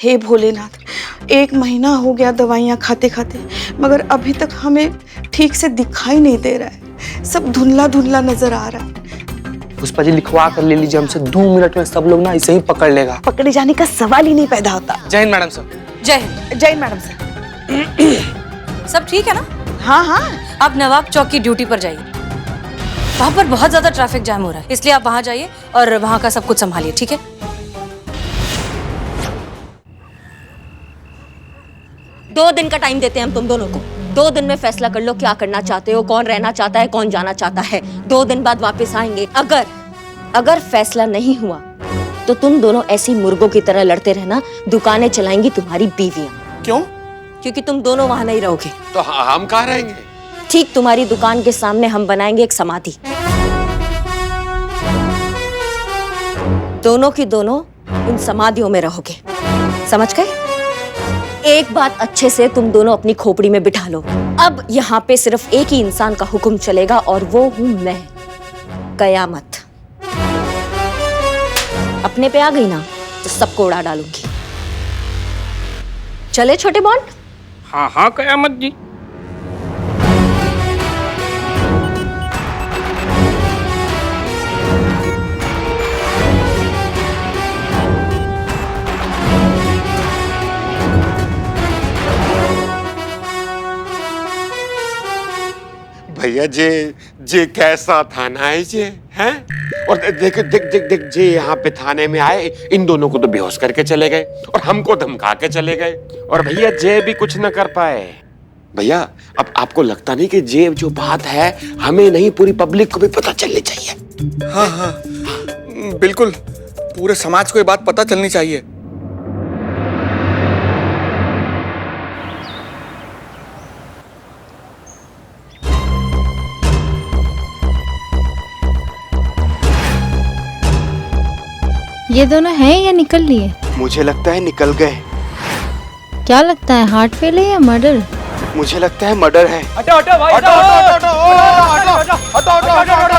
हे भोलेनाथ, 1 महीना हो गया दवाइयाँ खाते खाते, मगर अभी तक हमें ठीक से दिखाई नहीं दे रहा है। सब धुंधला धुंधला नजर आ रहा है। पुष्पा जी लिखवा कर ले लीजिए हमसे, 2 मिनट में सब लोग ना इसे ही पकड़ लेगा। पकड़े जाने का सवाल ही नहीं पैदा होता। जय हिंद मैडम सर। जय हिंद। जय मैडम सर। सब ठीक है ना? हाँ हाँ। आप नवाब चौक की ड्यूटी पर जाइए, वहाँ पर बहुत ज्यादा ट्रैफिक जाम हो रहा है, इसलिए आप वहाँ जाइए और वहाँ का सब कुछ संभालिए, ठीक है? दो दिन का टाइम देते हैं हम तुम दोनों को। 2 दिन में फैसला कर लो क्या करना चाहते हो, कौन रहना चाहता है, कौन जाना चाहता है। 2 दिन बाद वापस आएंगे। अगर फैसला नहीं हुआ तो तुम दोनों ऐसी मुर्गों की तरह लड़ते रहना, दुकानें चलाएंगी तुम्हारी बीवियां। क्यों? क्योंकि तुम दोनों वहां नहीं रहोगे। तो हम कहाँ रहेंगे? ठीक तुम्हारी दुकान के सामने हम बनाएंगे एक समाधि। दोनों की दोनों उन समाधियों में रहोगे, समझ गए? एक बात अच्छे से तुम दोनों अपनी खोपड़ी में बिठा लो। अब यहाँ पे सिर्फ एक ही इंसान का हुक्म चलेगा और वो हूं मैं, कयामत। अपने पे आ गई ना तो सबको उड़ा डालूंगी। चले छोटे बॉन्ड? हाँ हाँ कयामत जी। भैया जे कैसा थाना है जे हैं? और देख देख देख देख जे यहाँ पे थाने में आए, इन दोनों को तो बेहोश करके चले गए और हमको धमका के चले गए। और भैया जे भी कुछ न कर पाए। भैया अब आपको लगता नहीं कि जे जो बात है हमें नहीं पूरी पब्लिक को भी पता चलनी चाहिए? हाँ हाँ बिल्कुल, पूरे समाज को ये बात पता चलनी चाहिए। ये दोनों हैं या निकल लिए? मुझे लगता है निकल गए। क्या लगता है, हार्ट फेल है या मर्डर? मुझे लगता है मर्डर है। हटो हटो भाई, हटो हटो हटो हटो हटो हटो।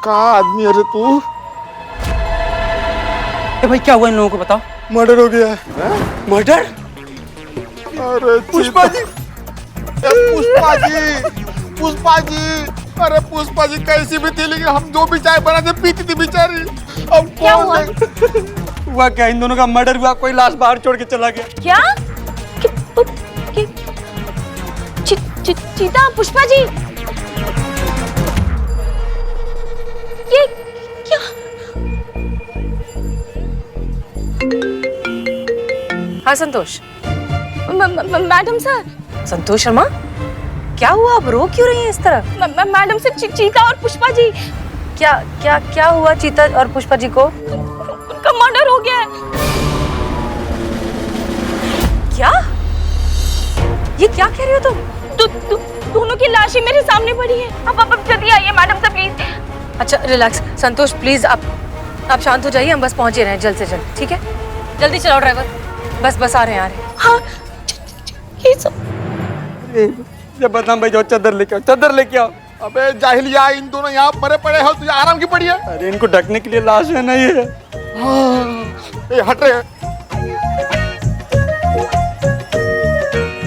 का आदमी अरे तू? भाई क्या हुआ इन लोगों को बताओ। मर्डर हो गया। मर्डर? अरे पुष्पा जी, पुष्पा जी, पुष्पा जी, अरे पुष्पा जी कैसी भी थी, लेकिन हम जो भी चाय बनाते पीती थी बेचारी। अब क्या हुआ? हुआ क्या, इन दोनों का मर्डर हुआ, कोई लाश बाहर छोड़ के चला गया। क्या? चीता, पुष्पा जी, ये क्या? हाँ संतोष। Madam sir. संतोष शर्मा, क्या हुआ? आप रो क्यों रही हैं इस तरह? मैडम सर, चीता और पुष्पा जी। क्या क्या क्या हुआ चीता और पुष्पा जी को? उनका मर्डर हो गया है। क्या? ये क्या कह रही हो तुम? दोनों की लाशें मेरे सामने पड़ी हैं। अब जल्दी आइए मैडम सर प्लीज। अच्छा रिलैक्स संतोष, प्लीज आप शांत हो जाइए, हम बस पहुंचे रहे हैं जल्द से जल्द, ठीक है? जल्दी चलाओ ड्राइवर, बस आ रहे हैं। हाँ ये सब ये बदनाम भाई, जाओ चादर लेके आओ, चादर लेके आओ। अबे जाहिलिया, इन दोनों यहाँ मरे पड़े हो, तुझे आराम की पड़ी है। अरे इनको ढकने के लिए लाश है ना ये। ए, हट रहे।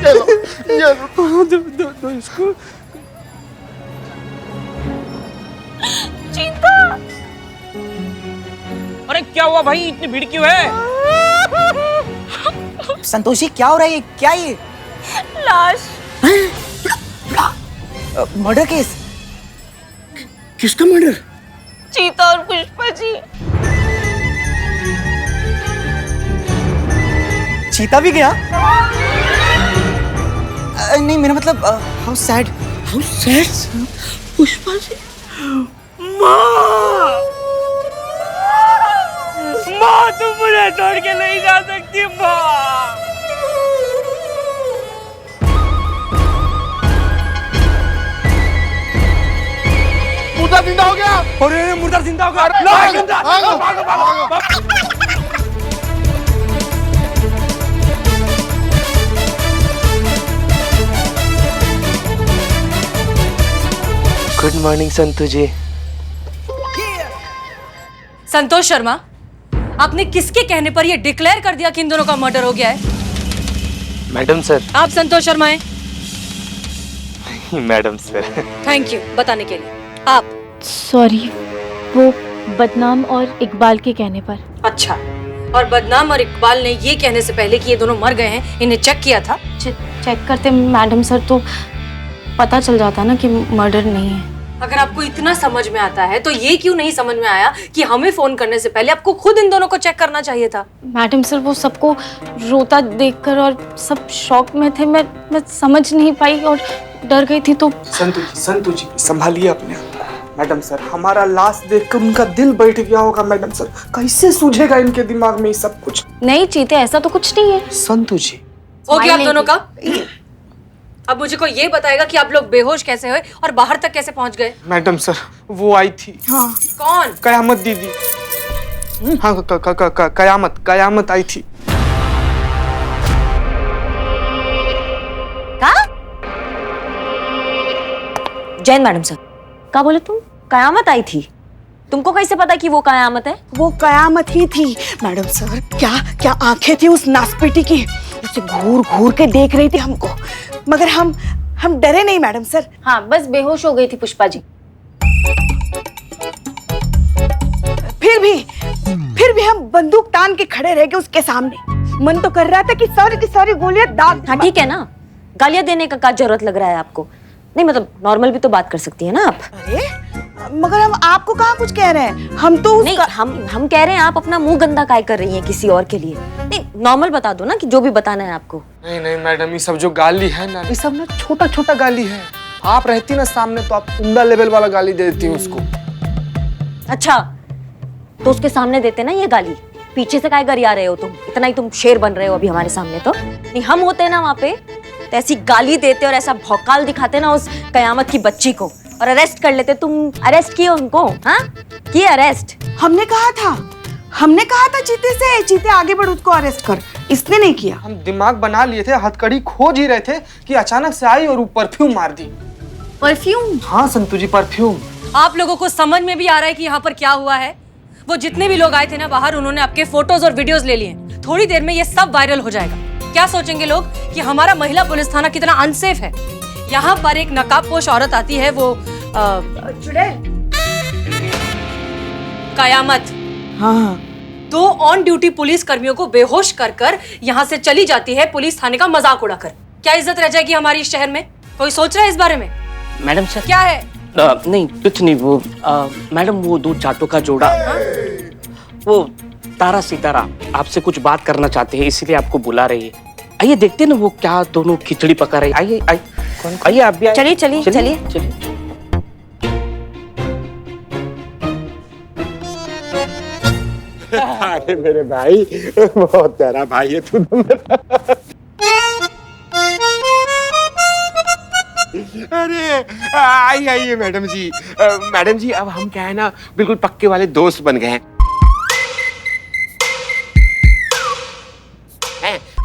ये लो, ये लो। दो इसको। चीता। अरे क्या हुआ भाई, इतनी भीड़ क्यों है? संतोषी क्या हो रहा है? क्या ये? लाश। Murder case? किसका मर्डर? चीता और पुष्पा जी। चीता भी गया? नहीं मेरा मतलब how sad. How sad? Pushpa ji. माँ तुम मुझे छोड़ के नहीं जा सकती माँ। मुर्दा जिंदा हो गया। अरे मुर्दा जिंदा हो गया। भागो, भागो, भागो। गुड मॉर्निंग संतू जी। संतोष शर्मा, आपने किसके कहने पर यह डिक्लेयर कर दिया कि इन दोनों का मर्डर हो गया है? Madam sir. आप संतोष शर्मा हैं? Madam sir. थैंक यू बताने के लिए। आप? सॉरी, वो बदनाम और इकबाल के कहने पर। अच्छा, और बदनाम और इकबाल ने ये कहने से पहले कि ये दोनों मर गए हैं, इन्हें चेक किया था? चेक करते मैडम सर तो पता चल जाता ना कि मर्डर नहीं है। अगर आपको इतना समझ में आता है तो ये क्यों नहीं समझ में आया कि हमें फोन करने से पहले आपको खुद इन दोनों को चेक करना चाहिए था? मैडम सर वो सबको रोता देखकर और सब शॉक में थे, मैं समझ नहीं पाई और डर गई थी। तो संतू जी संभालिए अपने आप। मैडम सर, हमारा लाश देखकर उनका दिल बैठ गया होगा। मैडम सर, कैसे सूझेगा इनके दिमाग में ये सब कुछ? नहीं चीते, ऐसा तो कुछ नहीं है। संतू जी, हो गया आप दोनों का? अब मुझे को ये बताएगा कि आप लोग बेहोश कैसे हुए और बाहर तक कैसे पहुंच गए? मैडम सर वो आई थी। हाँ। कौन? कयामत दीदी। हाँ कयामत आई थी। जैन मैडम सर, क्या बोले तुम? कयामत आई थी? तुमको कैसे पता कि वो कयामत है? वो कयामत ही थी मैडम सर। क्या क्या आंखें थी उस नासपीटी की, उसे घूर घूर के देख रही थी हमको, मगर हम डरे नहीं मैडम सर। हाँ, बस बेहोश हो गई थी पुष्पा जी। फिर भी हम बंदूक तान के खड़े रह गए उसके सामने। मन तो कर रहा था कि सारी की सारी गोलियां दाग। हाँ ठीक है ना, गालियां देने का क्या जरूरत लग रहा है आपको? नहीं मतलब नॉर्मल भी तो बात कर सकती है ना आप। अरे मगर हम आपको कहाँ कुछ कह रहे हैं, हम तो नहीं, हम कह रहे हैं आप अपना मुंह गंदा काहे कर रही हैं किसी और के लिए? नहीं, नॉर्मल बता दो ना कि जो भी बताना है आपको। नहीं मैडम, ये सब जो गाली है ना, ये सब ना छोटा छोटा गाली है। आप रहती ना सामने तो आप उम्दा लेवल वाला गाली दे देती हैं उसको। अच्छा, तो उसके सामने देते ना ये गाली, पीछे से काहे गरिया रहे हो तुम? इतना ही तुम शेर बन रहे हो अभी हमारे सामने। तो नहीं, हम होते ना वहाँ पे तो ऐसी गाली देते और ऐसा भौकाल दिखाते ना उस कयामत की बच्ची को और अरेस्ट कर लेते। तुम अरेस्ट किए उनको? हाँ किए अरेस्ट? हमने कहा था चीते से, चीते आगे बढ़ उसको अरेस्ट कर, इसने नहीं किया। हम दिमाग बना लिए थे, हथकड़ी खोज ही रहे थे कि अचानक से आई और परफ्यूम मार दी। परफ्यूम? हाँ संतू जी, परफ्यूम। आप लोगों को समझ में भी आ रहा है कि यहाँ पर क्या हुआ है? वो जितने भी लोग आए थे ना बाहर, उन्होंने आपके फोटोज और वीडियोस ले लिए। थोड़ी देर में ये सब वायरल हो जाएगा। क्या सोचेंगे लोग कि हमारा महिला पुलिस थाना कितना अनसेफ है? यहाँ पर एक नकाबपोश औरत आती है, वो कयामत। हाँ। 2 ऑन ड्यूटी पुलिस कर्मियों को बेहोश कर यहाँ से चली जाती है पुलिस थाने का मजाक उड़ाकर। क्या इज्जत रह जाएगी हमारी इस शहर में? कोई सोच रहा है इस बारे में? मैडम सर क्या है? नहीं कुछ नहीं, वो मैडम वो 2 चाटों का जोड़ा, वो तारा सितारा आपसे कुछ बात करना चाहते हैं, इसीलिए आपको बुला रही है। आइए देखते हैं ना वो क्या दोनों खिचड़ी पका रहे। आइए आइए आप भी चलिए चलिए चलिए। अरे मेरे भाई, बहुत प्यारा भाई है तू तो मेरा। अरे आइए मैडम जी। मैडम जी, अब हम क्या है ना, बिल्कुल पक्के वाले दोस्त बन गए हैं।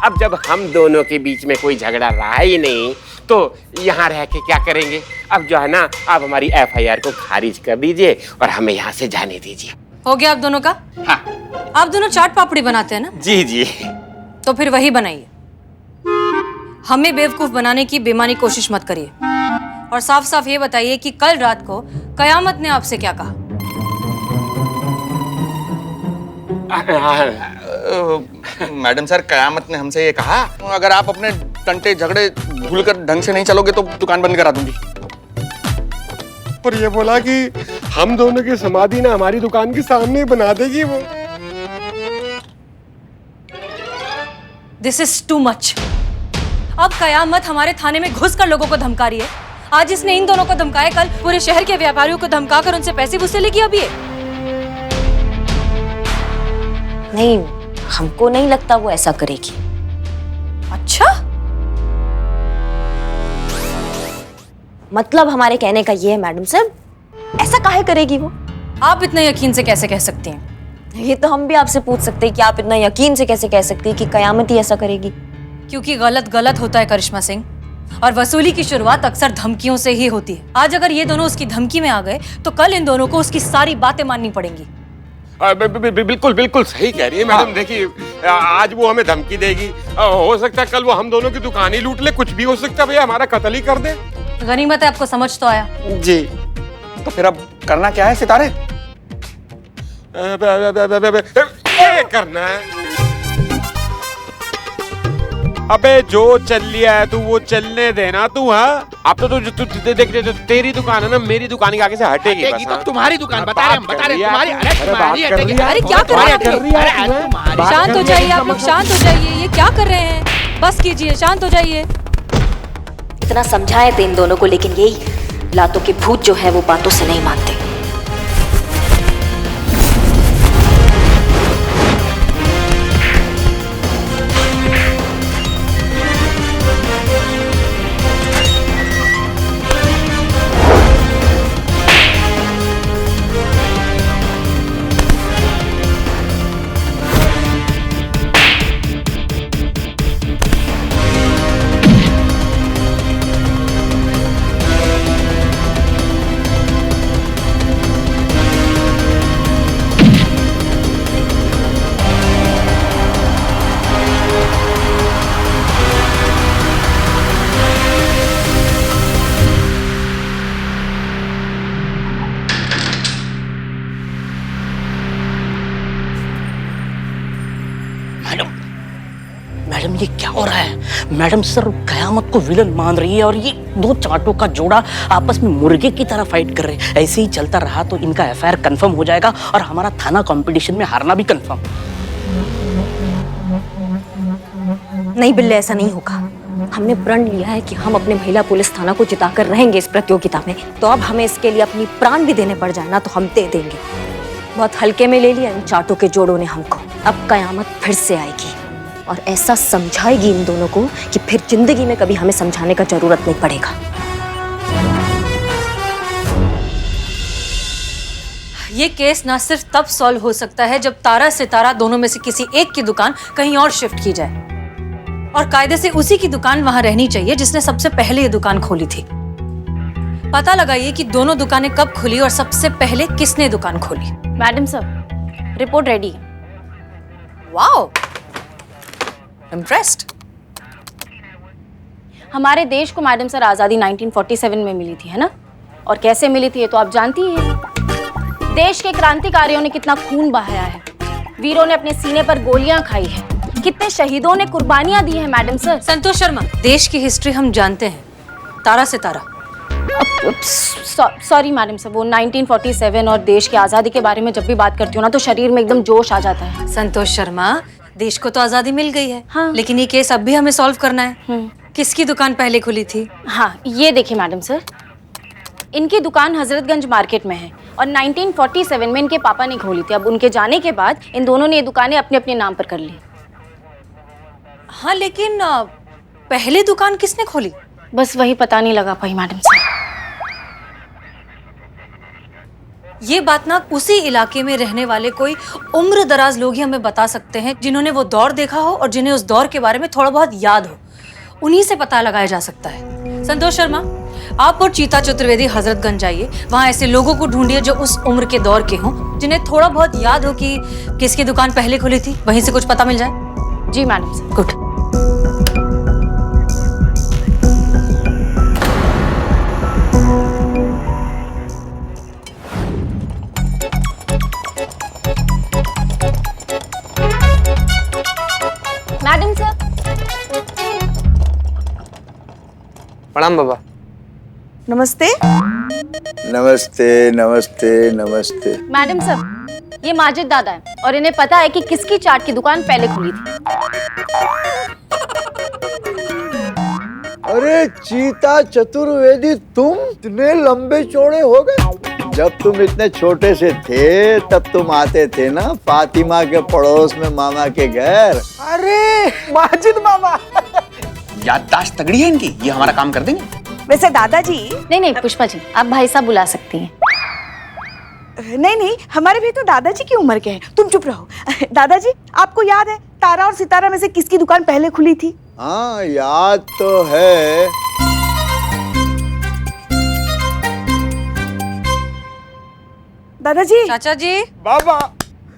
अब जब हम दोनों के बीच में कोई झगड़ा रहा ही नहीं तो यहाँ रह के क्या करेंगे? अब जो है ना, आप हमारी FIR को खारिज कर दीजिए और हमें यहाँ से जाने दीजिए। हो गया आप दोनों का? हाँ। आप दोनों चाट पापड़ी बनाते हैं ना? जी जी। तो फिर वही बनाइए। हमें बेवकूफ बनाने की बेईमानी कोशिश मत करिए और साफ साफ ये बताइए कि कल रात को कयामत ने आपसे क्या कहा? मैडम सर, कयामत ने हमसे ये कहा, अगर आप अपने टंटे झगड़े भूलकर ढंग से नहीं चलोगे तो दुकान बंद करा दूंगी। और ये बोला कि हम दोनों की समाधि ना हमारी दुकान के सामने ही बना देगी वो। This is too much. अब कयामत हमारे थाने में घुसकर लोगों को धमका रही है। आज इसने इन दोनों को धमकाया, कल पूरे शहर के व्यापारियों को धमकाकर उनसे पैसे वसूली की। अब ये नहीं, हमको नहीं लगता वो ऐसा करेगी। अच्छा, मतलब हमारे कहने का ये है मैडम साहब, ऐसा काहे करेगी वो? आप इतना यकीन से कैसे कह सकती हैं? ये तो हम भी आपसे पूछ सकते हैं कि आप इतना यकीन से कैसे कह सकती हैं कि कयामत ही ऐसा करेगी? क्योंकि गलत गलत होता है करिश्मा सिंह, और वसूली की शुरुआत अक्सर धमकियों से ही होती है। आज अगर ये दोनों उसकी धमकी में आ गए तो कल इन दोनों को उसकी सारी बातें माननी पड़ेंगी। बिल्कुल बिल्कुल सही कह रही है मैडम। देखिए आज वो हमें धमकी देगी, हो सकता है कल वो हम दोनों की दुकान ही लूट ले, कुछ भी हो सकता है भैया, हमारा कत्ल ही कर दे। गनीमत है आपको समझ तो आया। जी तो फिर अब करना क्या है सितारे? क्या करना है? अबे जो चल लिया है तू वो चलने देना तू। हाँ अब तो तू देख तेरी दुकान है ना, मेरी दुकान के आगे से हटेगी बस। तो तुम्हारी दुकान बता रहे हम, बता रहे तुम्हारी। अरे क्या कर रहे हैं? शांत हो जाइए आप लोग, शांत हो जाइए। ये क्या कर रहे हैं? बस कीजिए, शांत हो जाइए। इतना समझाए थे इन दोनों को, लेकिन यही लातों के भूत जो है वो बातों से नहीं मानते। मैडम ये क्या हो रहा है? मैडम सर कयामत को विलन मान रही है और ये दो चाटों का जोड़ा आपस में मुर्गे की तरह फाइट कर रहे हैं। ऐसे ही चलता रहा तो इनका एफआईआर कंफर्म हो जाएगा और हमारा थाना कंपटीशन में हारना भी कंफर्म। नहीं बिल्ले, ऐसा नहीं होगा। हमने प्रण लिया है कि हम अपने महिला पुलिस थाना को जिताकर रहेंगे इस प्रतियोगिता में, तो अब हमें इसके लिए अपनी प्राण भी देने पड़ जाए ना तो हम दे देंगे। बहुत हल्के में ले लिया इन चाटों के जोड़ों ने हमको। अब कयामत फिर से आएगी और ऐसा समझाएगी इन दोनों को कि फिर जिंदगी में कभी हमें समझाने का जरूरत नहीं पड़ेगा। ये केस ना सिर्फ तब सॉल्व हो सकता है जब तारा सितारा दोनों में से किसी एक की दुकान कहीं और शिफ्ट की जाए, और कायदे से उसी की दुकान वहां रहनी चाहिए जिसने सबसे पहले ये दुकान खोली थी। पता लगाइए कि दोनों दुकानें कब खुली और सबसे पहले किसने दुकान खोली। मैडम सर, रिपोर्ट रेडी है। Wow, impressed. हमारे देश को मैडम सर आज़ादी 1947 में मिली थी, है ना? और कैसे मिली थी ये तो आप जानती ही हैं। देश के क्रांतिकारियों ने कितना खून बहाया है, वीरों ने अपने सीने पर गोलियां खाई है, कितने शहीदों ने कुर्बानियां दी हैं मैडम सर। संतोष शर्मा, देश की हिस्ट्री हम जानते हैं। तारा सितारा। सॉरी मैडम सर, वो 1947 और देश की आज़ादी के बारे में जब भी बात करती हूँ ना तो शरीर में एकदम जोश आ जाता है। संतोष शर्मा, देश को तो आज़ादी मिल गई है, हाँ। लेकिन ये केस अब भी हमें सॉल्व करना है। किसकी दुकान पहले खुली थी? हाँ, ये देखिए मैडम सर, इनकी दुकान हजरतगंज मार्केट में है और 1947 में इनके पापा ने खोली थी। अब उनके जाने के बाद इन दोनों ने ये दुकानें अपने अपने नाम पर कर ली। हाँ, लेकिन पहले दुकान किसने खोली? बस वही पता नहीं लगा पाई मैडम सर। ये बात ना उसी इलाके में रहने वाले कोई उम्र दराज लोग ही हमें बता सकते हैं, जिन्होंने वो दौर देखा हो और जिन्हें उस दौर के बारे में थोड़ा बहुत याद हो। उन्हीं से पता लगाया जा सकता है। संतोष शर्मा, आप और चीता चतुर्वेदी हजरतगंज जाइए, वहाँ ऐसे लोगों को ढूंढिए जो उस उम्र के दौर के हों, जिन्हें थोड़ा बहुत याद हो कि किसकी दुकान पहले खुली थी, वहीं से कुछ पता मिल जाए। जी madam sir. Good. Madam sir. प्रणाम बाबा। नमस्ते। नमस्ते नमस्ते नमस्ते। मैडम सर, ये माजिद दादा है और इन्हें पता है कि किसकी चाट की दुकान पहले खुली थी। अरे चीता चतुर्वेदी, तुम इतने लंबे चौड़े हो गए। जब तुम इतने छोटे से थे तब तुम आते थे ना फातिमा के पड़ोस में मामा के घर। अरे माजिद मामा, याददाश्त तगड़ी है इनकी, ये हमारा काम कर देंगे। वैसे दादाजी। नहीं पुष्पा जी, आप भाई साहब बुला सकती हैं। नहीं, हमारे भी तो दादाजी की उम्र के हैं। तुम चुप रहो। दादाजी, आपको याद है तारा और सितारा में से किसकी दुकान पहले खुली थी? हाँ याद तो है। दादाजी, चाचा जी, बाबा,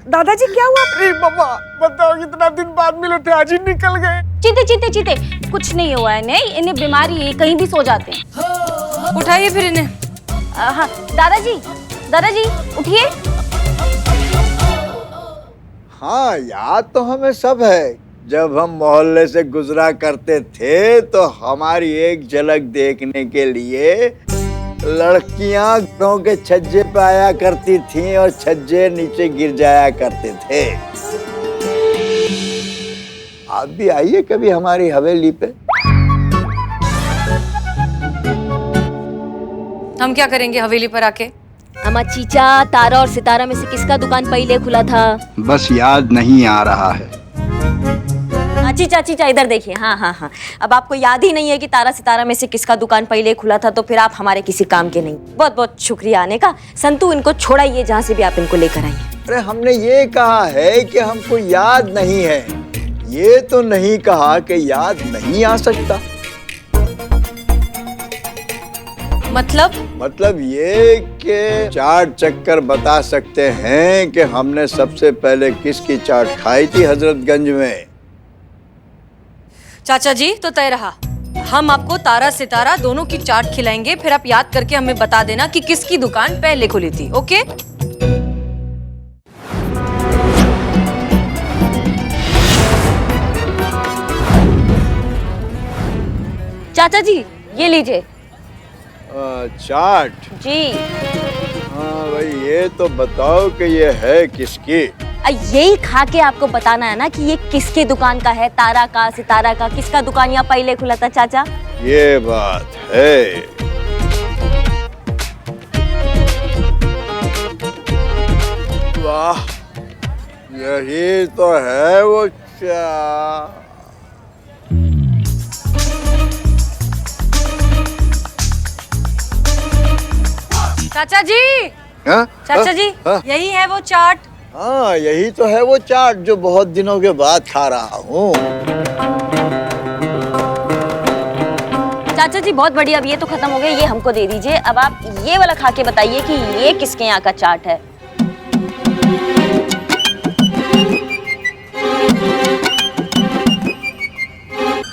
दादाजी क्या हुआ? अरे बाबा, बताओ कितना दिन बाद मिले थे, आज ही निकल गए। चीते चीते चीते कुछ नहीं हुआ है, नहीं इन्हें बीमारी है, कहीं भी सो जाते हैं। उठाइए फिर इन्हें। हाँ दादाजी, दादाजी उठिए। हाँ याद तो हमें सब है। जब हम मोहल्ले से गुजरा करते थे तो हमारी एक झलक देखने के लिए लड़कियां घरों के छज्जे पे आया करती थीं और छज्जे नीचे गिर जाया करते थे। आप भी आइए कभी हमारी हवेली पे। हम क्या करेंगे हवेली पर आके? अम्मा चीचा, तारा और सितारा में से किसका दुकान पहले खुला था? बस याद नहीं आ रहा है। चीचा चीचा इधर देखिए। हाँ हाँ हाँ, अब आपको याद ही नहीं है कि तारा सितारा में से किसका दुकान पहले खुला था, तो फिर आप हमारे किसी काम के नहीं। बहुत बहुत शुक्रिया आने का। संतू, इनको छोड़ाइए, जहाँ से भी आप इनको लेकर आइए। अरे हमने ये कहा है कि हमको याद नहीं है, ये तो नहीं कहा कि याद नहीं आ सकता। मतलब ये कि चाट चक्कर बता सकते हैं कि हमने सबसे पहले किसकी चाट खाई थी हजरतगंज में। चाचा जी तो तय रहा, हम आपको तारा सितारा दोनों की चाट खिलाएंगे, फिर आप याद करके हमें बता देना कि किसकी दुकान पहले खुली थी। ओके? चाचा जी ये लीजिए। चाट? जी। हाँ भाई, ये तो बताओ कि ये है किसकी। यही खा के आपको बताना है ना कि ये किसकी दुकान का है, तारा का, सितारा का, किसका दुकान यहाँ पहले खुला था चाचा? ये बात है। वाह, यही तो है वो चाचा जी, हाँ? चाचा जी, हाँ? यही है वो चाट। हाँ यही तो है वो चाट जो बहुत दिनों के बाद खा रहा हूँ। चाचा जी बहुत बढ़िया, अब ये तो खत्म हो गया, ये हमको दे दीजिए। अब आप ये वाला खा के बताइए कि ये किसके यहाँ का चाट है।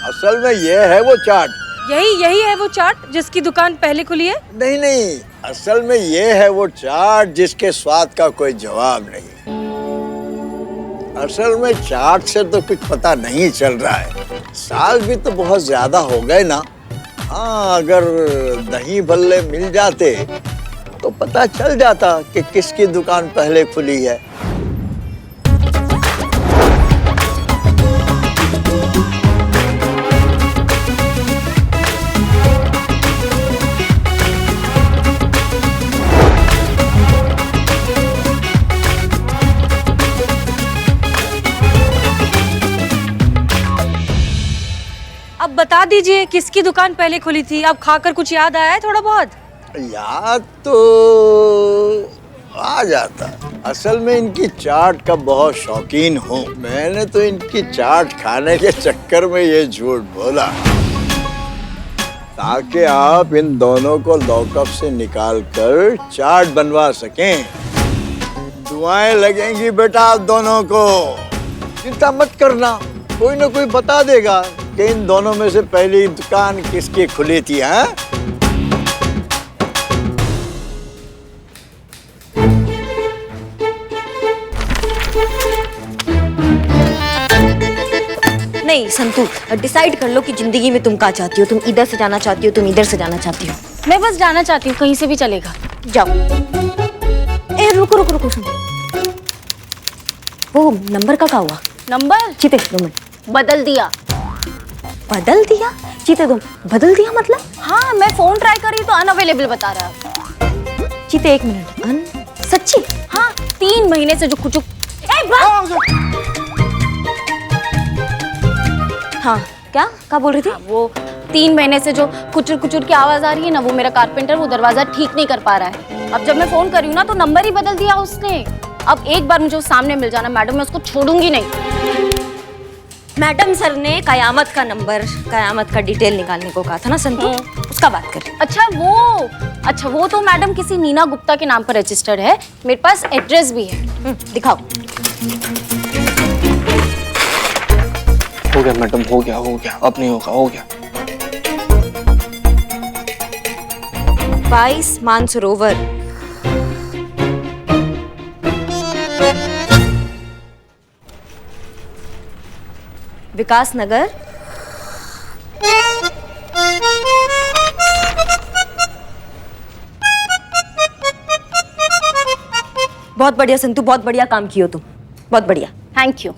असल में ये है वो चाट। यही है वो चाट जिसकी दुकान पहले खुली है? नहीं नहीं, असल में ये है वो चाट जिसके स्वाद का कोई जवाब नहीं। असल में चाट से तो कुछ पता नहीं चल रहा है, साल भी तो बहुत ज्यादा हो गए ना। हाँ, अगर दही भल्ले मिल जाते तो पता चल जाता कि किसकी दुकान पहले खुली है। अब बता दीजिए किसकी दुकान पहले खुली थी। अब खाकर कुछ याद आया है थोड़ा बहुत? याद तो आ जाता। असल में इनकी चाट का बहुत शौकीन हूँ। मैंने तो इनकी चाट खाने के चक्कर में ये झूठ बोला ताकि आप इन दोनों को लॉकअप से निकाल कर चाट बनवा सकें। दुआएं लगेंगी बेटा आप दोनों को, चिंता मत करना, कोई ना कोई बता देगा कि इन दोनों में से पहली दुकान किसकी खुली थी। हाँ, नहीं संतू, डिसाइड कर लो कि जिंदगी में तुम क्या चाहती हो। तुम इधर से जाना चाहती हो, तुम इधर से जाना चाहती हो? मैं बस जाना चाहती हूँ, कहीं से भी चलेगा। जाओ। ए रुको रुको रुको, सुनो, वो नंबर का क्या हुआ? नंबर चीते 2 मिनट। बदल दिया। बदल दिया? चीते 2 बदल दिया मतलब? हाँ, मैं फोन ट्राई कर रही तो अनअवेलेबल बता रहा है। चीते 1 मिनट। सच्ची? हाँ, 3 महीने से जो कुछ। हाँ, क्या बोल रही थी? वो 3 महीने से जो कुचुर कुचुर की आवाज आ रही है ना, वो मेरा कारपेंटर वो दरवाजा ठीक नहीं कर पा रहा है। अब जब मैं फोन कर रही हूँ ना तो नंबर ही बदल दिया उसने। अब एक बार मुझे सामने मिल जाना मैडम, मैं उसको छोड़ूंगी नहीं। मैडम सर ने कयामत का नंबर, कयामत का डिटेल निकालने को कहा था ना संतु, उसका बात कर रही। अच्छा वो तो मैडम किसी नीना गुप्ता के नाम पर रजिस्टर्ड है। मेरे पास एड्रेस भी है। दिखाओ। हो गया मैडम, हो गया, अब नहीं होगा, हो गया। 22 मानसरोवर, विकास नगर, बहुत बढ़िया संतु, बहुत बढ़िया काम किया तुम, बहुत बढ़िया। Thank you.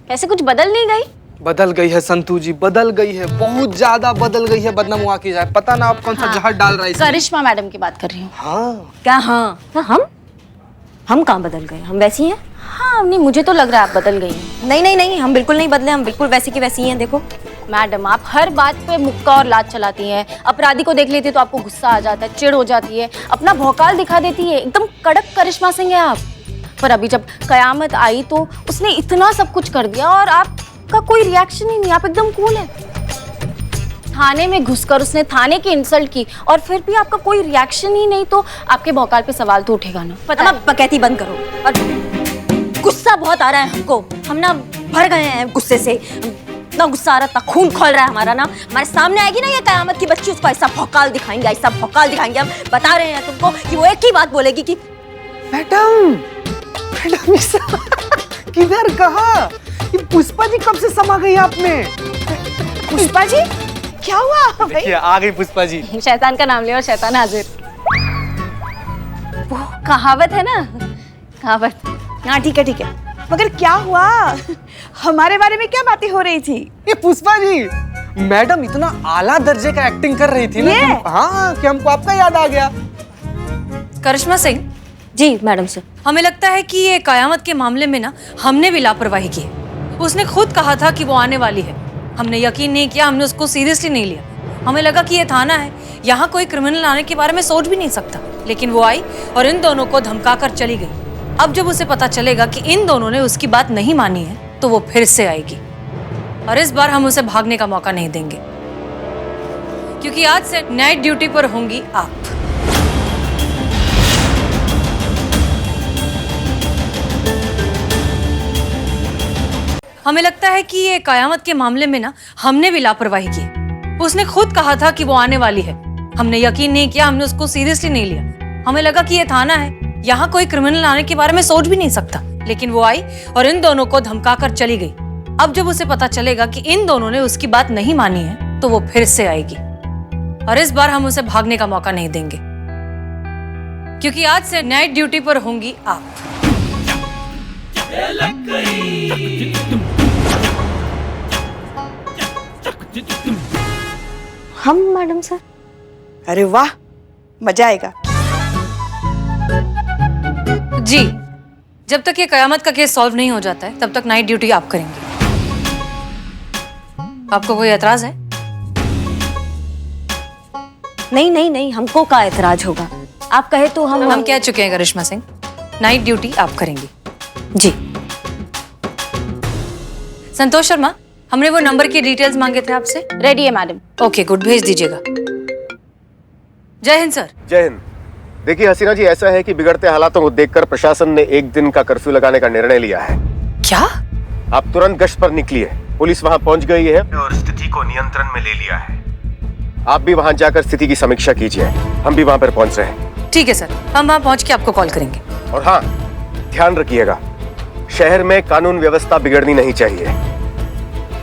वैसे कुछ बदल नहीं गई? बदल गई है संतू जी, बदल गई है, बहुत ज्यादा बदल गई है। बदनाम हुआ की जाए, पता ना आप कौन सा जहर डाल रहा है इसमें। करिश्मा मैडम की बात कर रही हूँ। हाँ क्या? हाँ हम कहाँ बदल गए? हम वैसी हैं। हाँ नहीं, मुझे तो लग रहा है आप बदल गई हैं। नहीं, हम बिल्कुल नहीं बदले, हम बिल्कुल वैसी की वैसी हैं। देखो मैडम, आप हर बात पे मुक्का और लात चलाती हैं। अपराधी को देख लेती है तो आपको गुस्सा आ जाता है, चिढ़ हो जाती है, अपना भौकाल दिखा देती है। एकदम कड़क करिश्मा सिंह है आप। पर अभी जब कयामत आई तो उसने इतना सब कुछ कर दिया और आपका कोई रिएक्शन ही नहीं, आप एकदम कूल है। थाने में घुसकर उसने थाने की इंसल्ट की और फिर भी आपका कोई रिएक्शन ही नहीं, तो आपके भौकाल पे सवाल तो उठेगा ना। पता है, बकैती बंद करो। और गुस्सा बहुत आ रहा है हमको, हम ना भर गए हैं गुस्से से। इतना गुस्सा आ रहा था, खून खोल रहा है हमारा ना। हमारे सामने आएगी ना ये कयामत की बच्ची, उसको ऐसा भौकाल दिखाएंगे, ऐसा भौकाल दिखाएंगे। हम बता रहे हैं तुमको कि वो एक ही बात बोलेगी कि मैडम किधर, कहाँ? ये पुष्पा जी कब से समा गई आप में? पुष्पा जी, क्या हुआ भाई? आ गई पुष्पा जी। शैतान का नाम लिया और शैतान हाजिर। वो कहावत है ना, कहावत। हाँ ठीक है, मगर क्या हुआ? हमारे बारे में क्या बातें हो रही थी? ये पुष्पा जी, मैडम इतना आला दर्जे का एक्टिंग कर रही थी ना हाँ, कि हमको आपका याद आ गया। करिश्मा सिंह जी मैडम सर, हमें लगता है कि ये कयामत के मामले में ना हमने भी लापरवाही की है। उसने खुद कहा था कि वो आने वाली है, हमने यकीन नहीं किया, हमने उसको सीरियसली नहीं लिया। हमें लगा कि ये थाना है, यहाँ कोई क्रिमिनल आने के बारे में सोच भी नहीं सकता। लेकिन वो आई और इन दोनों को धमका कर चली गई। अब जब उसे पता चलेगा कि इन दोनों ने उसकी बात नहीं मानी है तो वो फिर से आएगी, और इस बार हम उसे भागने का मौका नहीं देंगे, क्योंकि आज से नाइट ड्यूटी पर होंगी आप। हमें लगता है कि ये कयामत के मामले में ना हमने भी लापरवाही की। उसने खुद कहा था कि वो आने वाली है, हमने यकीन नहीं किया, हमने उसको सीरियसली नहीं लिया। हमें लगा कि ये थाना है, यहाँ कोई क्रिमिनल आने के बारे में सोच भी नहीं सकता। लेकिन वो आई और इन दोनों को धमका कर चली गई। अब जब उसे पता चलेगा कि इन दोनों ने उसकी बात नहीं मानी है तो वो फिर से आएगी, और इस बार हम उसे भागने का मौका नहीं देंगे, क्योंकि आज से नाइट ड्यूटी पर होंगी आप। हम मैडम सर? अरे वाह, मजा आएगा। जी, जब तक ये कयामत का केस सॉल्व नहीं हो जाता है तब तक नाइट ड्यूटी आप करेंगे। आपको कोई एतराज है? नहीं, हमको का एतराज होगा? आप कहे तो हम कह चुके हैं करिश्मा सिंह, नाइट ड्यूटी आप करेंगी। जी। संतोष शर्मा, हमने वो नंबर की डिटेल्स मांगे थे आपसे। रेडी है मैडम। ओके गुड, भेज दीजिएगा। जय हिंद सर। जय हिंद। देखिए हसीना जी, ऐसा है कि बिगड़ते हालातों को देखकर प्रशासन ने एक दिन का कर्फ्यू लगाने का निर्णय लिया है। क्या? आप तुरंत गश्त पर निकलिए, पुलिस वहां पहुंच गई है और स्थिति को नियंत्रण में ले लिया है। आप भी वहां जाकर स्थिति की समीक्षा कीजिए, हम भी वहां पर पहुंच रहे हैं। ठीक है सर, हम वहां पहुंच के आपको कॉल करेंगे। और हाँ, ध्यान रखिएगा, शहर में कानून व्यवस्था बिगड़नी नहीं चाहिए।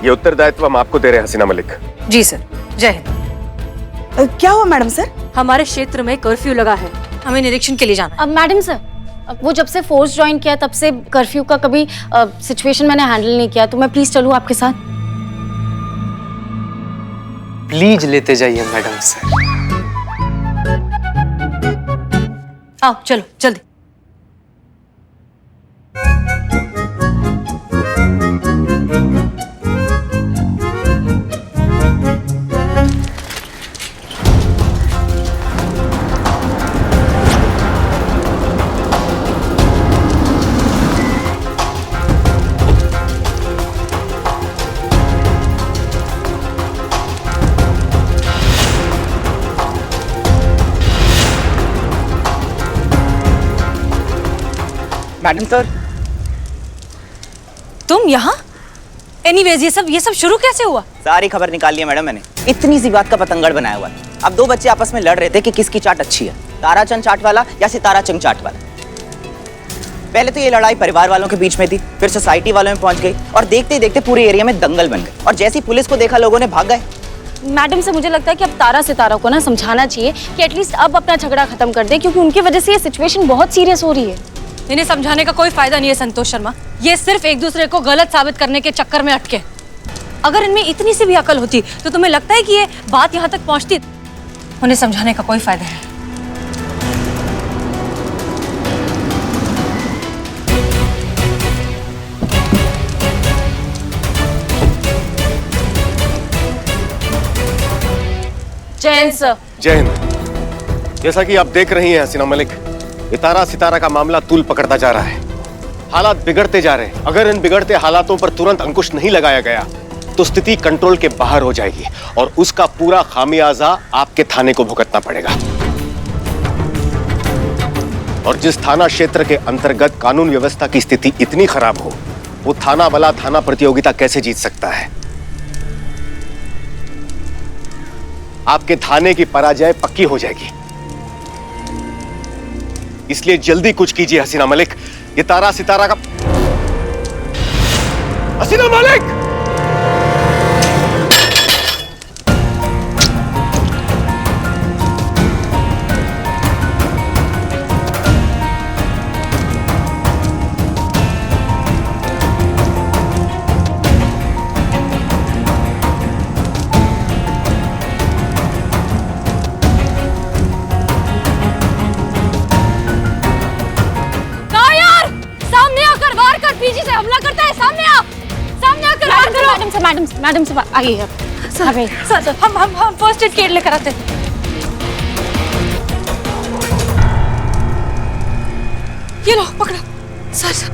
ये उत्तरदायित्व हम आपको दे रहे हैं हसीना मलिक। जी सर, जय हिंद। क्या हुआ मैडम सर? हमारे क्षेत्र में कर्फ्यू लगा है, हमें निरीक्षण के लिए जाना है। अब मैडम सर, वो जब से फोर्स ज्वाइन किया तब से कर्फ्यू का कभी सिचुएशन मैंने हैंडल नहीं किया, तो मैं प्लीज चलूं आपके साथ? प्लीज लेते जाइए मैडम सर। आओ चलो जल्दी। मैडम सर, तुम यहाँ? एनीवेज, ये सब शुरू कैसे हुआ? सारी खबर निकाल ली है मैडम मैंने। इतनी सी बात का पतंगड़ बनाया हुआ है। अब दो बच्चे आपस में लड़ रहे थे कि किसकी चाट अच्छी है, ताराचंद चाट वाला या सितारा चंद चाट वाला। पहले तो ये लड़ाई परिवार वालों के बीच में थी, फिर सोसाइटी वालों में पहुंच गई और देखते ही देखते पूरे एरिया में दंगल बन गए और जैसी पुलिस को देखा लोगों ने भाग गए। मैडम से मुझे लगता है कि अब तारा सितारा को ना समझाना चाहिए कि एटलीस्ट अब अपना झगड़ा खत्म कर दे, क्योंकि उनकी वजह से ये सिचुएशन बहुत सीरियस हो रही है। इन्हें समझाने का कोई फायदा नहीं है संतोष शर्मा। ये सिर्फ एक दूसरे को गलत साबित करने के चक्कर में अटके। अगर इनमें इतनी सी भी अकल होती तो तुम्हें लगता है कि ये बात यहाँ तक पहुँचती? उन्हें समझाने का कोई फायदा नहीं। जैन सर। जय हिंद। जैसा कि आप देख रही हैं हसीना मलिक, ये तारा सितारा का मामला तूल पकड़ता जा रहा है। हालात बिगड़ते जा रहे हैं। अगर इन बिगड़ते हालातों पर तुरंत अंकुश नहीं लगाया गया तो स्थिति कंट्रोल के बाहर हो जाएगी और उसका पूरा खामियाजा आपके थाने को भुगतना पड़ेगा। और जिस थाना क्षेत्र के अंतर्गत कानून व्यवस्था की स्थिति इतनी खराब हो, वो थाना वाला थाना प्रतियोगिता कैसे जीत सकता है? आपके थाने की पराजय पक्की हो जाएगी। इसलिए जल्दी कुछ कीजिए हसीना मलिक। ये तारा सितारा का हसीना मलिक! पीछे से हमला करता है। सामने आकर वार करो। मैडम से आइए सर, हम फर्स्ट एड किट लेकर आते हैं। ये लो पकड़ो सर।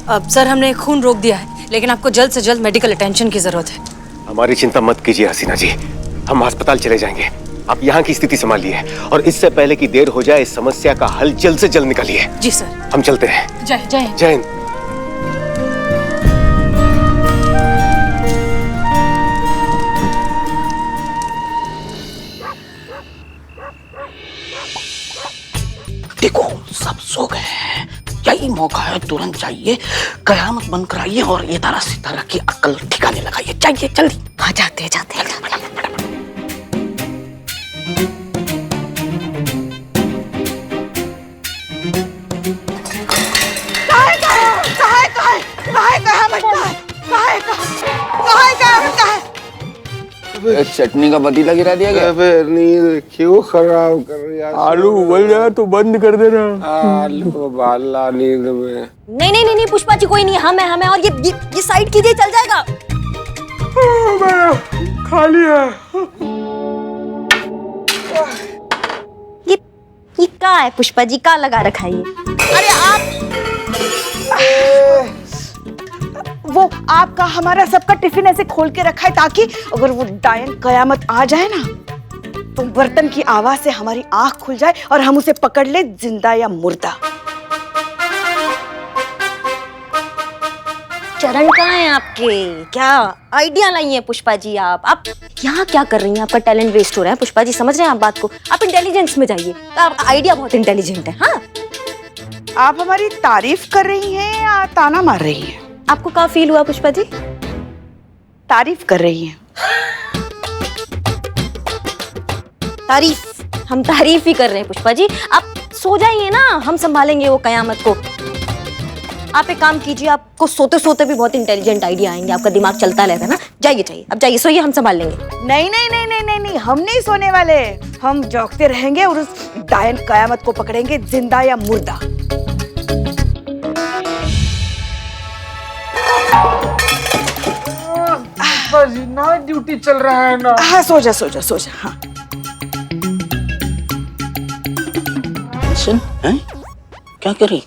अब सर हमने खून रोक दिया है, लेकिन आपको जल्द से जल्द मेडिकल अटेंशन की जरूरत है। हमारी चिंता मत कीजिए हसीना जी, हम अस्पताल चले जाएंगे। आप यहाँ की स्थिति संभालिए और इससे पहले कि देर हो जाए इस समस्या का हल जल्द से जल्द निकालिए। जी सर। हम चलते हैं। जय जय जय हिंद। देखो सब सो गए हैं, यही मौका है, तुरंत जाइए, कयामत बंद कराइए और ये तारा सितारा की अक्ल ठिकाने लगाइए। चाहिए जल्दी। हाँ जाते हैं। चटनी का पतीला गिरा दिया गया। नींद क्यों खराब कर रही है? आलू उबल जाए तो बंद कर देना। आलू उबाला नींद में। नहीं पुष्पा जी कोई नहीं, हमें और ये साइड कीजिए, चल जाएगा। खाली है। ये क्या है पुष्पा जी, क्या लगा रखा है ये? अरे आप वो आपका हमारा सबका टिफिन ऐसे खोल के रखा है ताकि अगर वो डायन कयामत आ जाए ना तो बर्तन की आवाज से हमारी आंख खुल जाए और हम उसे पकड़ ले जिंदा या मुर्दा। चरण कहाँ हैं आपके? क्या आइडिया लाई है पुष्पा जी? आप यहाँ क्या कर रही हैं? आपका टैलेंट वेस्ट हो रहा है पुष्पा जी, समझ रहे हैं आप बात को? आप इंटेलिजेंस में जाइए, आपका आइडिया बहुत इंटेलिजेंट है। हाँ, आप हमारी तारीफ कर रही हैं या ताना मार रही हैं? आपको क्या फील हुआ पुष्पा जी? तारीफ कर रही हैं। तारीफ? हम तारीफ ही कर रहे हैं पुष्पा जी। आप सो जाइए ना, हम संभालेंगे वो कयामत को। आप एक काम कीजिए, आपको सोते सोते भी बहुत इंटेलिजेंट आइडिया आएंगे, आपका दिमाग चलता रहता है ना। जाइए जाइए, अब जाइए, सोइए, हम संभाल लेंगे। नहीं नहीं नहीं नहीं नहीं नहीं, हम नहीं सोने वाले, हम जागते रहेंगे और उस डायन कयामत को पकड़ेंगे जिंदा या मुर्दा। नाइट ड्यूटी चल रहा है ना। हाँ, सो जा सो जा सो जा। हाँ सुन, हैं? क्या करी?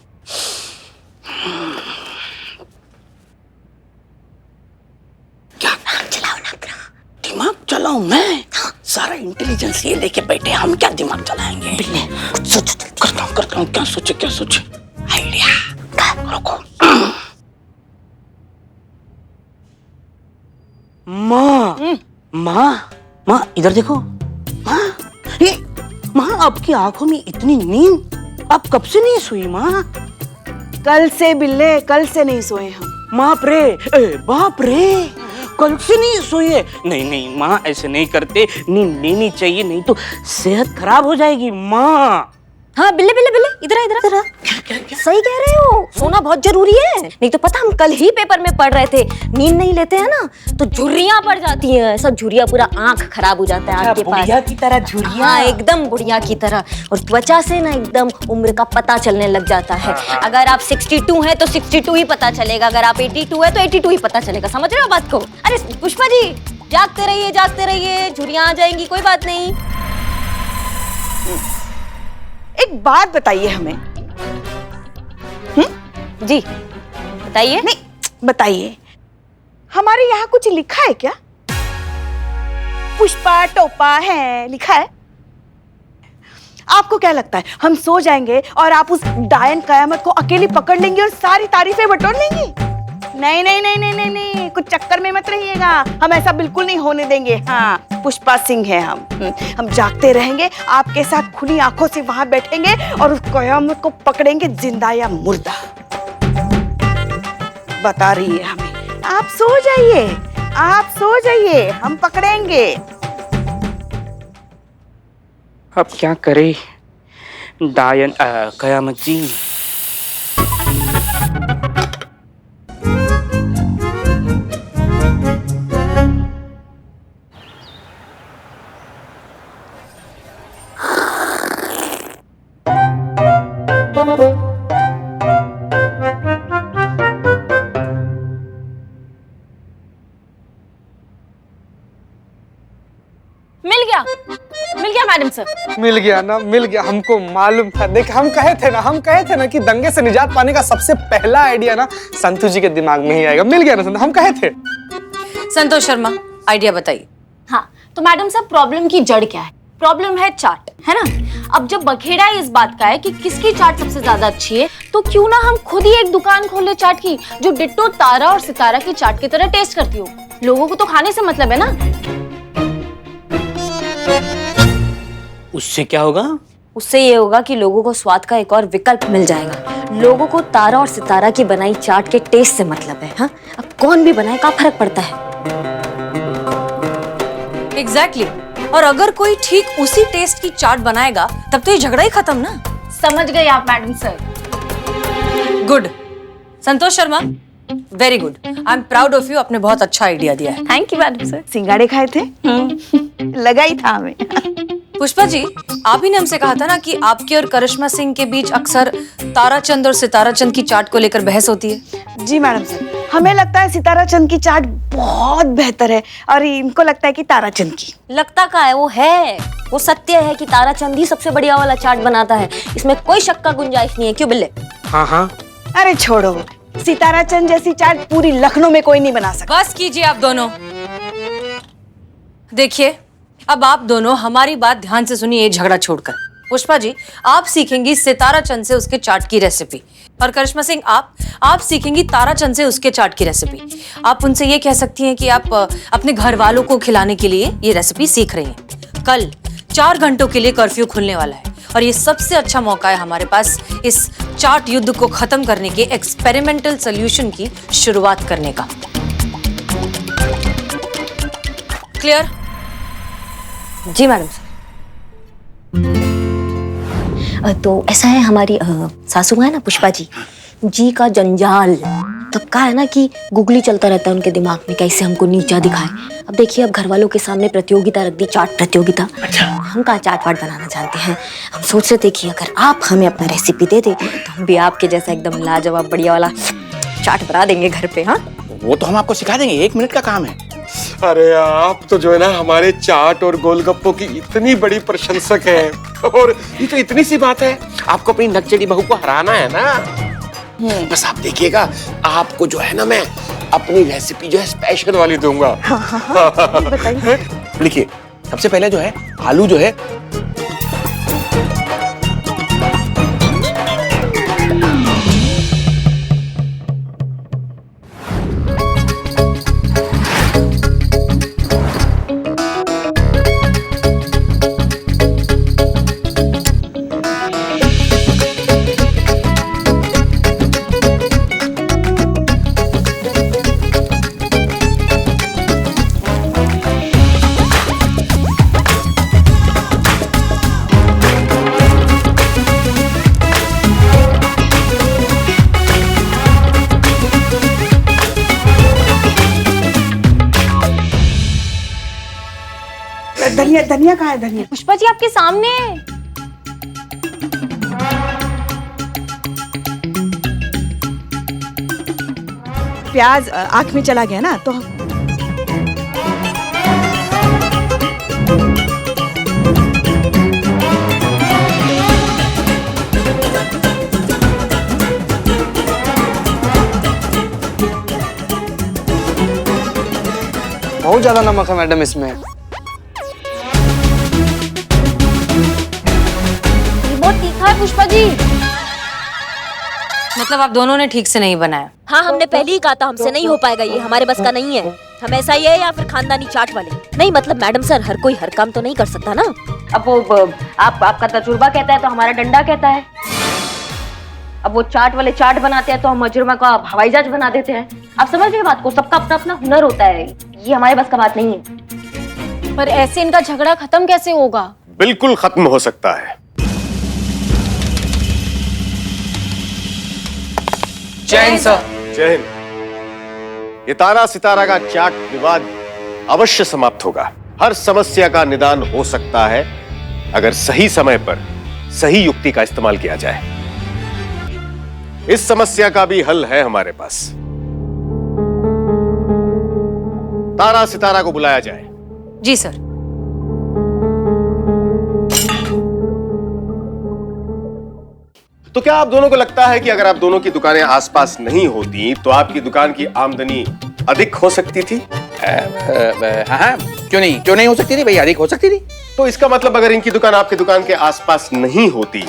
दिमाग चलाऊं मैं? सारा इंटेलिजेंस ये लेके बैठे, हम क्या दिमाग चलाएंगे? कुछ सोच, करता हूँ। क्या सोचे? आइडिया। रुको। माँ, इधर देखो। माँ, आपकी आंखों में इतनी नींद, आप कब से नहीं सोई माँ? कल से बिल्ले, कल से नहीं सोए हम। बाप रे, कल से नहीं सोए? नहीं माँ, ऐसे नहीं करते, नींद लेनी चाहिए, नहीं तो सेहत खराब हो जाएगी माँ। हाँ बिल्ले, इधर। सही कह रहे हो, सोना बहुत जरूरी है। नहीं तो पता, हम कल ही पेपर में पढ़ रहे थे, नींद नहीं लेते हैं ना तो झुर्रियां पड़ जाती हैं। सब झुर्रियां, पूरा आंख खराब हो जाता है आपके पास। बुढ़िया की तरह झुर्रियां। हाँ, एकदम बुढ़िया की तरह। और त्वचा से ना एकदम उम्र का पता चलने लग जाता है। अगर आप 62 हैं तो 62 ही पता चलेगा, अगर आप 82 है तो 82 ही पता चलेगा। समझ रहे हो बात को? अरे पुष्पा जी, जागते रहिए, झुर्रियां आ जाएंगी, कोई बात नहीं। एक बात बताइए हमें। जी बताइए। नहीं बताइए, हमारे यहाँ कुछ लिखा है क्या? पुष्पा टोपा है लिखा है? आपको क्या लगता है हम सो जाएंगे और आप उस डायन कयामत को अकेली पकड़ लेंगे और सारी तारीफें बटोर लेंगी? नहीं नहीं नहीं नहीं नहीं नहीं, कुछ चक्कर में मत रहिएगा, हम ऐसा बिल्कुल नहीं होने देंगे। हाँ, पुष्पा सिंह है हम जागते रहेंगे, आपके साथ खुली आंखों से वहां बैठेंगे और उस कयामत को पकड़ेंगे जिंदा या मुर्दा। बता रही है हमें। आप सो जाइए, हम पकड़ेंगे। अब क्या करे डायन कयामत जी? मिल गया मैडम सर। मिल गया ना, मिल गया, हमको मालूम था। देख, हम कहे थे ना कि दंगे से निजात पाने का सबसे पहला आइडिया ना संतोष जी के दिमाग में ही आएगा। मिल गया ना, हम कहे थे। संतोष शर्मा, आइडिया बताइए। हाँ, तो मैडम सर, प्रॉब्लम की जड़ क्या है? प्रॉब्लम है चाट, है ना? अब जब बखेड़ा इस बात का है कि किसकी चाट सबसे ज्यादा अच्छी है, तो क्यों ना हम खुद ही एक दुकान खोल ले चाट की, जो डिट्टो तारा और सितारा की चाट की तरह टेस्ट करती हो। लोगों को तो खाने से मतलब है ना। उससे क्या होगा? उससे ये होगा कि लोगों को स्वाद का एक और विकल्प मिल जाएगा। लोगों को तारा और सितारा की बनाई चाट के टेस्ट से मतलब है। हाँ, अब कौन भी बनाए, क्या फर्क पड़ता है? एग्जैक्टली। और अगर कोई ठीक उसी टेस्ट की चाट बनाएगा तब तो ये झगड़ा ही खत्म ना। समझ गए आप madam sir. Good Santosh Sharma, very good. I am proud of you, आपने बहुत अच्छा आइडिया दिया है। Thank you madam sir. सिंगाड़े खाए थे? लगा ही था हमें। पुष्पा जी, आप ही ने हमसे कहा था ना कि आपके और करिश्मा सिंह के बीच अक्सर ताराचंद और सिताराचंद की चाट को लेकर बहस होती है। जी मैडम सर, हमें लगता है सिताराचंद की चाट बहुत बेहतर है और इनको लगता है कि ताराचंद की। लगता का है, वो है, वो सत्य है कि ताराचंद ही सबसे बढ़िया वाला चाट बनाता है। इसमें कोई शक का गुंजाइश नहीं है। क्यों बिल्ले? हाँ। अरे छोड़ो, सितारा चंद जैसी चाट पूरी लखनऊ में कोई नहीं बना सकता। बस कीजिए आप दोनों। देखिए, अब आप दोनों हमारी बात ध्यान से सुनिए, ये झगड़ा छोड़कर। पुष्पा जी, आप सीखेंगी सितारा चंद से उसके चाट की रेसिपी, और करिश्मा सिंह आप सीखेंगी तारा चंद से उसके चाट की रेसिपी। आप उनसे ये कह सकती हैं कि आप अपने घर वालों को खिलाने के लिए ये रेसिपी सीख रही हैं। कल 4 घंटों के लिए कर्फ्यू खुलने वाला है, और ये सबसे अच्छा मौका है हमारे पास इस चाट युद्ध को खत्म करने के एक्सपेरिमेंटल सॉल्यूशन की शुरुआत करने का। क्लियर? जी मैडम। तो ऐसा है, हमारी सासू है ना पुष्पा जी का जंजाल तब का है ना कि गुगली चलता रहता है उनके दिमाग में, कैसे हमको नीचा दिखाए। अब देखिए, अब घर वालों के सामने प्रतियोगिता रख दी, चाट प्रतियोगिता। अच्छा। हम कहाँ चाट वाट बनाना जानते हैं। हम सोच रहे थे कि अगर आप हमें अपना रेसिपी दे दे तो हम भी आपके जैसा एकदम लाजवाब बढ़िया वाला चाट बना देंगे घर पे। हाँ, वो तो हम आपको सिखा देंगे, 1 मिनट का काम है। अरे आप तो जो है ना हमारे चाट और गोलगप्पों की इतनी बड़ी प्रशंसक है, और ये तो इतनी सी बात है, आपको अपनी नकचड़ी बहू को हराना है ना। बस आप देखिएगा, आपको जो है ना मैं अपनी रेसिपी जो है स्पेशल वाली दूंगा। बताइए। देखिए, सबसे पहले जो है आलू जो है धनिया कहाँ है? धनिया पुष्पा जी आपके सामने है। प्याज आँख में चला गया ना, तो बहुत ज्यादा नमक है मैडम इसमें। बहुत तीखा है पुष्पा जी। मतलब आप दोनों ने ठीक से नहीं बनाया। हाँ, हमने पहले ही कहा था हमसे नहीं हो पाएगा, ये हमारे बस का नहीं है। हम ऐसा ही है या फिर खानदानी चाट वाले नहीं। मतलब मैडम सर, हर कोई हर काम तो नहीं कर सकता ना। अब वो आपका तजुर्बा कहता है तो हमारा डंडा कहता है। अब वो चाट वाले चाट बनाते हैं तो हम मजुर्मा का हवाई जहाज बना देते हैं। आप समझ रहे बात को? सबका अपना अपना हुनर होता है, ये हमारे बस का बात नहीं है। पर ऐसे इनका झगड़ा खत्म कैसे होगा? बिल्कुल खत्म हो सकता है। जय हिंद सर। जय हिंद। ये तारा सितारा का चाट विवाद अवश्य समाप्त होगा। हर समस्या का निदान हो सकता है अगर सही समय पर सही युक्ति का इस्तेमाल किया जाए। इस समस्या का भी हल है हमारे पास। तारा सितारा को बुलाया जाए। जी सर। तो क्या आप दोनों को लगता है कि अगर आप दोनों की दुकानें आसपास नहीं होती तो आपकी दुकान की आमदनी अधिक हो सकती थी? हाँ, क्यों नहीं हो सकती थी भाई, अधिक हो सकती थी। तो इसका मतलब अगर इनकी दुकान आपकी दुकान के आसपास नहीं होती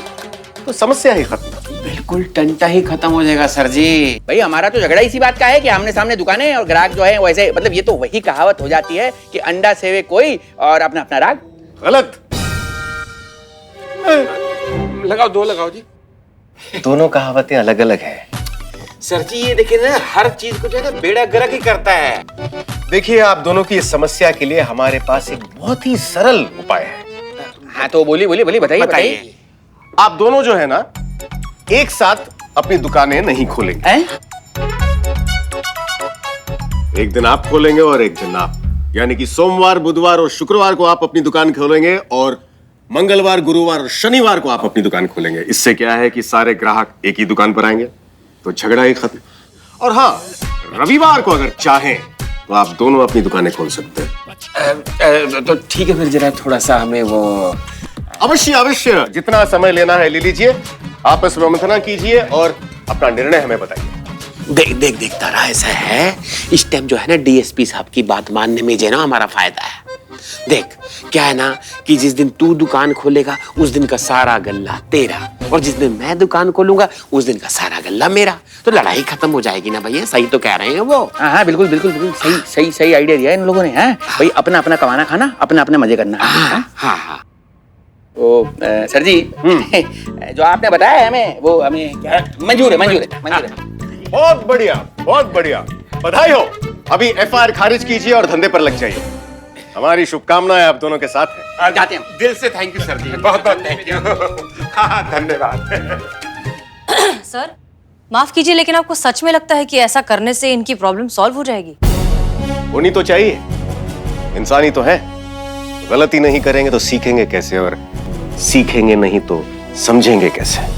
तो समस्या ही खत्म। बिल्कुल टंटा ही खत्म हो जाएगा सर जी। भाई हमारा तो झगड़ा इसी बात का है कि आमने सामने दुकानें और ग्राहक जो है वैसे, मतलब ये तो वही कहावत हो जाती है कि अंडा सेवे कोई और अपना अपना राग। गलत। लगाओ, 2 लगाओ जी। दोनों कहावतें अलग अलग है सर जी। ये देखिए ना, हर चीज को जो है ना बेड़ा गर्क ही करता है। देखिए, आप दोनों की इस समस्या के लिए हमारे पास एक बहुत ही सरल उपाय है। हाँ तो बोलिए बताइए। आप दोनों जो है ना एक साथ अपनी दुकानें नहीं खोलेंगे। एक दिन आप खोलेंगे और एक दिन आप, यानी कि सोमवार, बुधवार और शुक्रवार को आप अपनी दुकान खोलेंगे और मंगलवार, गुरुवार और शनिवार को आप अपनी दुकान खोलेंगे। इससे क्या है कि सारे ग्राहक एक ही दुकान पर आएंगे, तो झगड़ा ही खत्म। और हाँ, रविवार को अगर चाहें तो आप दोनों अपनी दुकानें खोल सकते हैं। तो ठीक है, फिर जरा थोड़ा सा हमें वो अवश्य जितना समय लेना है ले लीजिए। आपस में मंथना कीजिए और अपना निर्णय हमें बताइए। देख देख देख तारा, ऐसा है इस टाइम जो है ना डीएसपी साहब की बात मानने में जो है ना हमारा फायदा है। देख क्या है ना कि जिस दिन तू दुकान खोलेगा उस दिन का सारा गल्ला तेरा, और जिस दिन मैं दुकान खोलूंगा उस दिन का सारा गल्ला मेरा, तो लड़ाई खत्म हो जाएगी ना भैया। सही तो कह रहे हैं वो। हाँ बिल्कुल बिल्कुल बिल्कुल सही सही सही आइडिया दिया है इन लोगों ने। हैं भाई, अपना अपना कमाना खाना, अपना अपने मजे करना। हाँ हाँ हाँ। तो सर जी जो आपने बताया है हमें, वो हमें क्या मंजूर है, मंजूर है, मंजूर है। बहुत बढ़िया, बहुत बढ़िया, बधाई हो। अभी एफआईआर खारिज कीजिए और धंधे पर लग जाइए। हमारी शुभकामनाएं आप दोनों के साथ हैं। जाते हैं। दिल से थैंक यू सर जी, बहुत बहुत थैंक यू। हाँ धन्यवाद। सर माफ कीजिए, लेकिन आपको सच में लगता है कि ऐसा करने से इनकी प्रॉब्लम सॉल्व हो जाएगी? होनी तो चाहिए, इंसानी तो है। गलती नहीं करेंगे तो सीखेंगे कैसे, और सीखेंगे नहीं तो समझेंगे कैसे।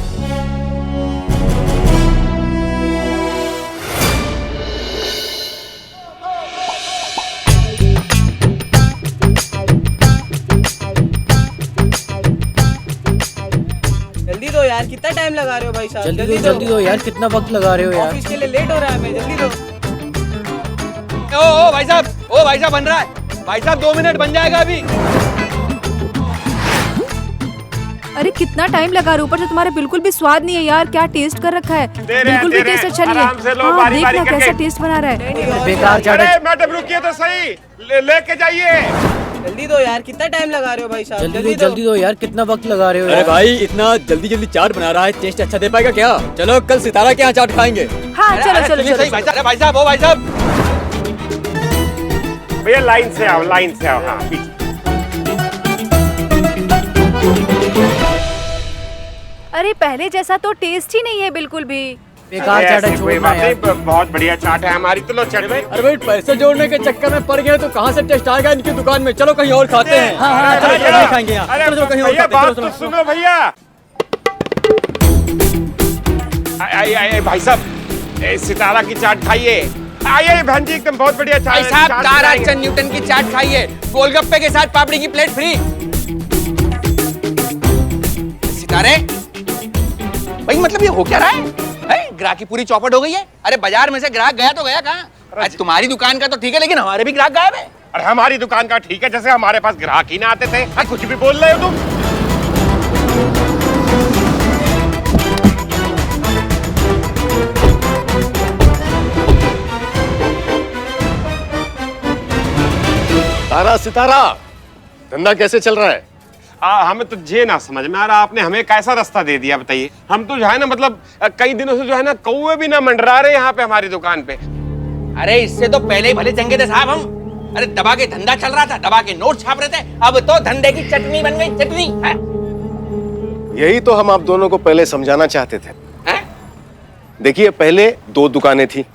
जल्दी दो यार, कितना टाइम लगा रहे हो भाई साहब? जल्दी दो यार, कितना वक्त लगा रहे हो यार? ऑफिस के लिए लेट हो रहा है, मैं जल्दी दो। ओ भाई साहब, ओ भाई साहब बन रहा है। भाई साहब 2 मिनट बन जाएगा अभी। अरे कितना टाइम लगा रहे हो, ऊपर से तुम्हारे बिल्कुल भी स्वाद नहीं है यार। क्या टेस्ट कर रखा है, बिल्कुल भी टेस्ट अच्छा नहीं है। हाँ देखना कैसा टेस्ट बना रहा है, बेकार चाट। मैडम रुकिए तो सही, लेके जाइए। जल्दी दो यार, कितना टाइम लगा रहे हो भाई साहब? जल्दी दो यार, कितना वक्त लगा रहे हो? अरे भाई इतना जल्दी चाट बना रहा है, टेस्ट अच्छा दे पाएगा क्या? चलो कल सितारा के यहाँ चाट खाएंगे। हाँ चलो चलो चलो। भाई साहब, ओ भाई साहब, भैया लाइन से आओ, लाइन से आओ। हाँ पीछे। अरे पहले जैसा तो टेस्ट ही नहीं है बिल्कुल भी। बेकार चाट है, छोड़ना यार। बहुत बढ़िया चाट है हमारी, तो लो चढ़ भाई। अरे भाई पैसे जोड़ने के चक्कर में पड़ गए तो कहाँ से टेस्ट आएगा इनकी दुकान में? चलो कहीं और खाते हैं। हाँ, चलो नहीं खाएंगे यहाँ। चलो कहीं और खाते हैं। तो सुनो भैया, आइए भाई साहब, सितारा की चाट खाइए। आइए बहन जी, एकदम बहुत बढ़िया चाट। भाई साहब ताराचंद न्यूटन की चाट खाइए, गोलगप्पे के साथ पापड़ी की प्लेट फ्री। सितारे भाई, मतलब ये हो क्या रहा है? ग्राहक की पूरी चौपट हो गई है। अरे बाजार में से ग्राहक गया तो गया कहाँ? आज तुम्हारी दुकान का तो ठीक है, लेकिन हमारे भी ग्राहक गायब है। और हमारी दुकान का ठीक है, जैसे हमारे पास ग्राहक ही ना आते थे। कुछ भी बोल रहे हो तुम। तारा सितारा, धंधा कैसे चल रहा है? हमें तो ये ना समझ में आ रहा, आपने हमें कैसा रास्ता दे दिया बताइए। हम तो जो है ना, मतलब कई दिनों से जो है ना कौवे भी ना मंडरा रहे यहाँ पे हमारी दुकान पे। अरे इससे तो पहले ही भले चंगे थे साहब हम। अरे दबा के धंधा चल रहा था, दबा के नोट छाप रहे थे, अब तो धंधे की चटनी बन गई, चटनी है? यही तो हम आप दोनों को पहले समझाना चाहते थे। देखिए, पहले 2 दुकानें थी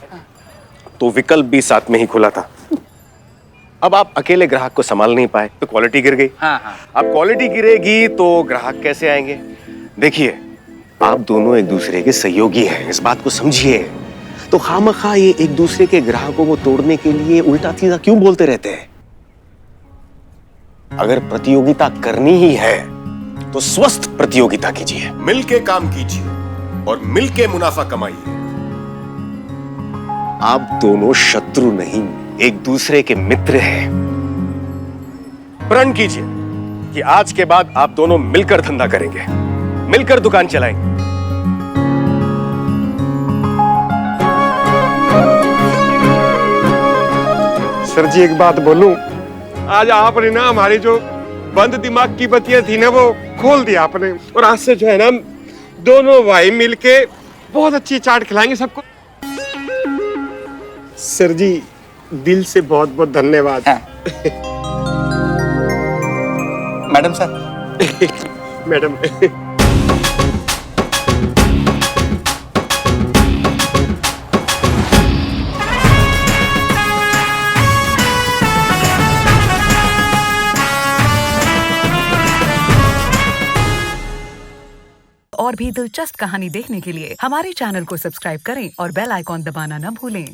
तो विकल्प भी साथ में ही खुला था। अब आप अकेले ग्राहक को संभाल नहीं पाए तो क्वालिटी गिर गई। अब क्वालिटी गिरेगी तो ग्राहक कैसे आएंगे? देखिए, आप दोनों एक दूसरे के सहयोगी हैं, इस बात को समझिए। तो खामखा ये एक दूसरे के ग्राहकों को तोड़ने के लिए उल्टा सीधा क्यों बोलते रहते हैं? अगर प्रतियोगिता करनी ही है तो स्वस्थ प्रतियोगिता कीजिए, मिलके काम कीजिए और मिलके मुनाफा कमाइए। आप दोनों शत्रु नहीं, एक दूसरे के मित्र हैं। प्रण कीजिए कि आज के बाद आप दोनों मिलकर धंधा करेंगे, मिलकर दुकान चलाएंगे। सर जी एक बात बोलूं, आज आपने ना हमारी जो बंद दिमाग की बत्तियां थी ना वो खोल दिया आपने, और आज से जो है ना दोनों भाई मिलके बहुत अच्छी चाट खिलाएंगे सबको। सर जी दिल से बहुत बहुत धन्यवाद। Madam sir. मैडम और भी दिलचस्प कहानी देखने के लिए हमारे चैनल को सब्सक्राइब करें और बेल आइकॉन दबाना न भूलें।